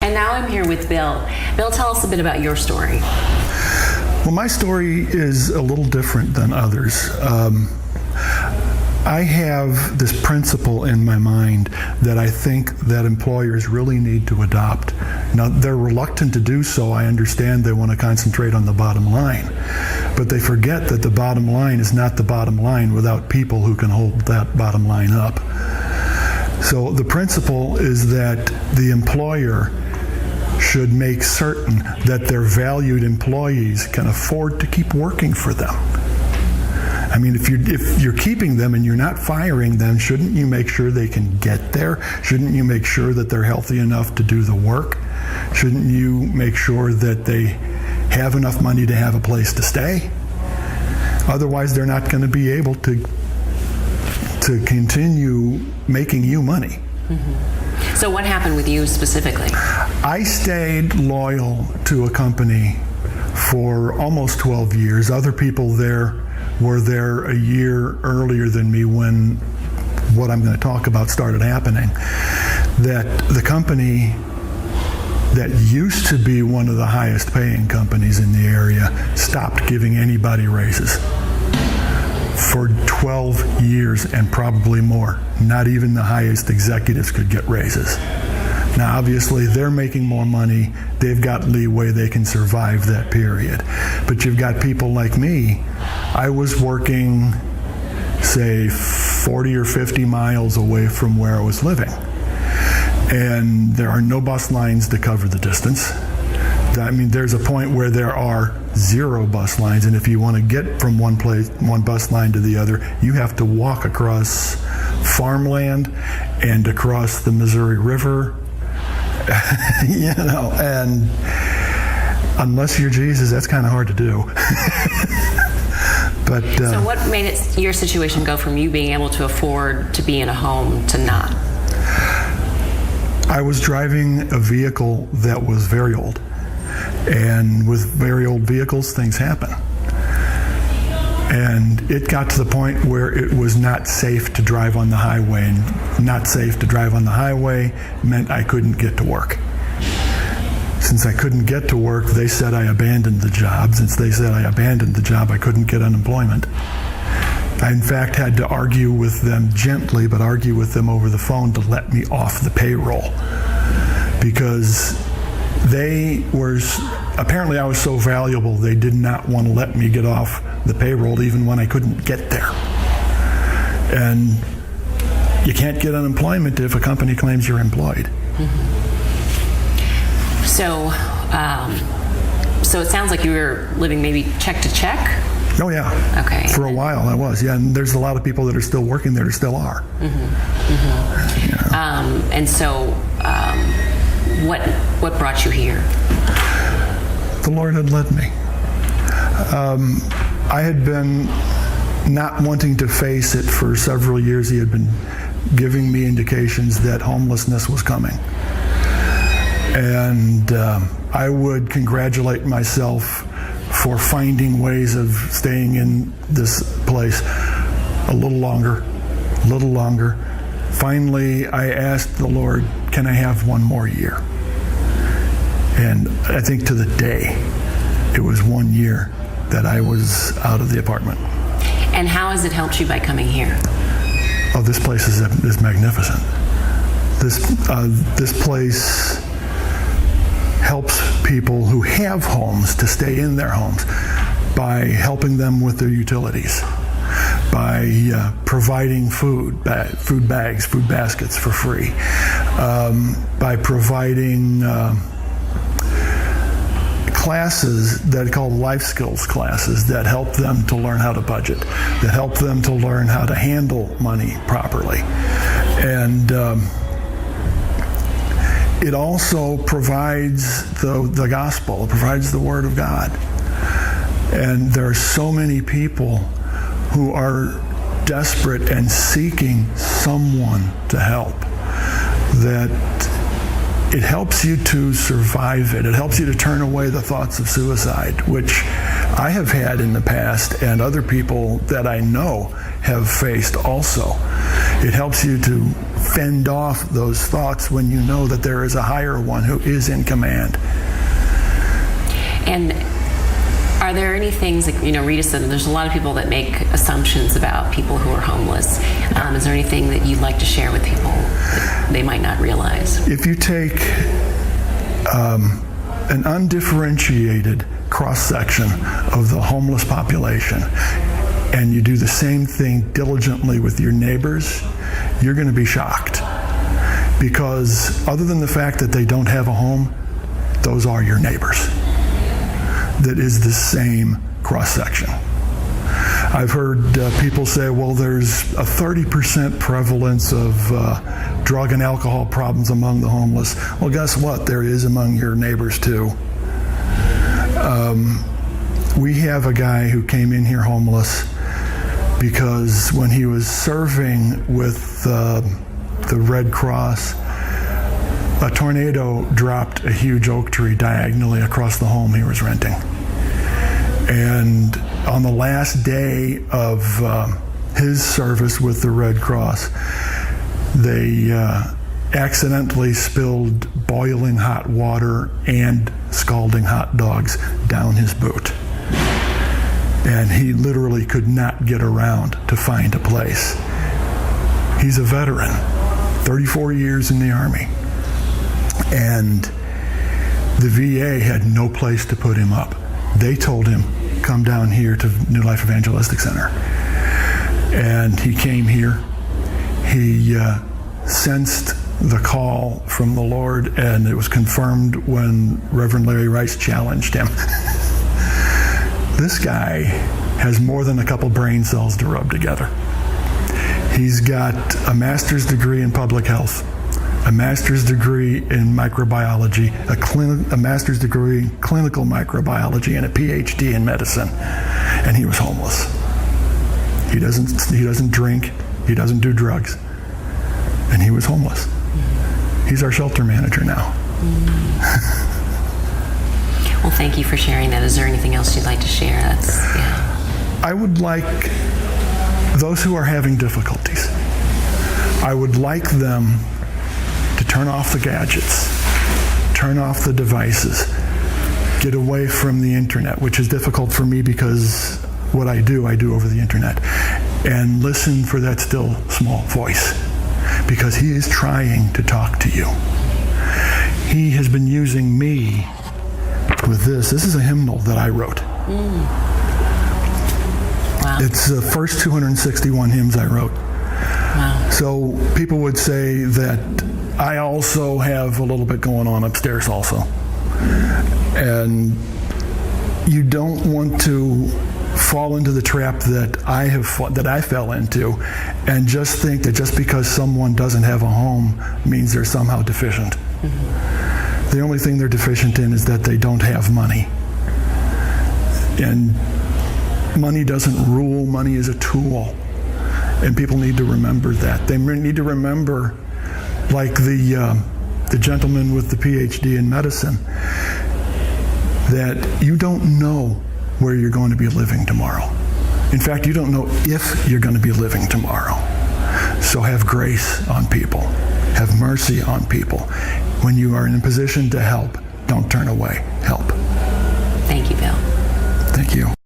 And now I'm here with Bill. Bill, tell us a bit about your story. Well, my story is a little different than others. I have this principle in my mind that I think that employers really need to adopt. Now, they're reluctant to do so. I understand they want to concentrate on the bottom line. But they forget that the bottom line is not the bottom line without people who can hold that bottom line up. So the principle is that the employer should make certain that their valued employees can afford to keep working for them. I mean, if you're keeping them and you're not firing them, shouldn't you make sure they can get there? Shouldn't you make sure that they're healthy enough to do the work? Shouldn't you make sure that they have enough money to have a place to stay? Otherwise, they're not going to be able to continue making you money. Mm-hmm. So what happened with you specifically? I stayed loyal to a company for almost 12 years. Other people there were there a year earlier than me when what I'm going to talk about started happening. That the company that used to be one of the highest paying companies in the area stopped giving anybody raises. For 12 years and probably more. Not even the highest executives could get raises. Now, obviously, they're making more money. They've got leeway. They can survive that period. But you've got people like me. I was working, say, 40 or 50 miles away from where I was living. And there are no bus lines to cover the distance. I mean, there's a point where there are 0 bus lines, and if you want to get from one bus line to the other, you have to walk across farmland and across the Missouri River. And unless you're Jesus, that's kind of hard to do. But so what made your situation go from you being able to afford to be in a home to not? I was driving a vehicle that was very old. And with very old vehicles, things happen. And it got to the point where it was not safe to drive on the highway. And not safe to drive on the highway meant I couldn't get to work. Since I couldn't get to work, they said I abandoned the job. Since they said I abandoned the job, I couldn't get unemployment. I, in fact, had to argue with them gently, but argue with them over the phone to let me off the payroll. Because they were, apparently I was so valuable, they did not want to let me get off the payroll even when I couldn't get there. And you can't get unemployment if a company claims you're employed. Mm-hmm. So it sounds like you were living maybe check to check? Oh yeah. Okay. For a while I was, yeah. And there's a lot of people that are still working there that still are. Mm-hmm. Mm-hmm. Yeah. And so what brought you here? The Lord had led me. I had been not wanting to face it for several years. He had been giving me indications that homelessness was coming. And I would congratulate myself for finding ways of staying in this place a little longer. Finally, I asked the Lord, can I have one more year? And I think to the day, it was 1 year that I was out of the apartment. And how has it helped you by coming here? Oh, this place is magnificent. This place helps people who have homes to stay in their homes by helping them with their utilities, by providing food bags, food baskets for free, by providing classes that are called life skills classes that help them to learn how to budget, that help them to learn how to handle money properly. And it also provides the gospel, it provides the Word of God. And there are so many people who are desperate and seeking someone to help that it helps you to survive it. It helps you to turn away the thoughts of suicide, which I have had in the past, and other people that I know have faced also. It helps you to fend off those thoughts when you know that there is a higher one who is in command. And are there any things, like, Rita said, there's a lot of people that make assumptions about people who are homeless. Is there anything that you'd like to share with people that they might not realize? If you take an undifferentiated cross-section of the homeless population and you do the same thing diligently with your neighbors, you're going to be shocked. Because other than the fact that they don't have a home, those are your neighbors. That is the same cross-section. I've heard people say, well, there's a 30% prevalence of drug and alcohol problems among the homeless. Well, guess what? There is among your neighbors too. We have a guy who came in here homeless because when he was serving with the Red Cross, a tornado dropped a huge oak tree diagonally across the home he was renting. And on the last day of his service with the Red Cross, they accidentally spilled boiling hot water and scalding hot dogs down his boot. And he literally could not get around to find a place. He's a veteran, 34 years in the Army. And the VA had no place to put him up. They told him, come down here to New Life Evangelistic Center. And he came here. He sensed the call from the Lord, and it was confirmed when Reverend Larry Rice challenged him. This guy has more than a couple brain cells to rub together. He's got a master's degree in public health, a master's degree in microbiology, a master's degree in clinical microbiology, and a PhD in medicine. And he was homeless. He doesn't drink, he doesn't do drugs, and he was homeless. He's our shelter manager now. Well, thank you for sharing that. Is there anything else you'd like to share? I would like those who are having difficulties, I would like them to turn off the gadgets, turn off the devices, get away from the internet, which is difficult for me because what I do over the internet, and listen for that still small voice, because he is trying to talk to you. He has been using me with this. This is a hymnal that I wrote. Wow. It's the first 261 hymns I wrote. Wow. So people would say that I also have a little bit going on upstairs also. And you don't want to fall into the trap that I fell into and just think that just because someone doesn't have a home means they're somehow deficient. Mm-hmm. The only thing they're deficient in is that they don't have money. And money doesn't rule, money is a tool. And people need to remember that. They need to remember, like the gentleman with the PhD in medicine, that you don't know where you're going to be living tomorrow. In fact, you don't know if you're going to be living tomorrow. So have grace on people. Have mercy on people. When you are in a position to help, don't turn away. Help. Thank you, Bill. Thank you.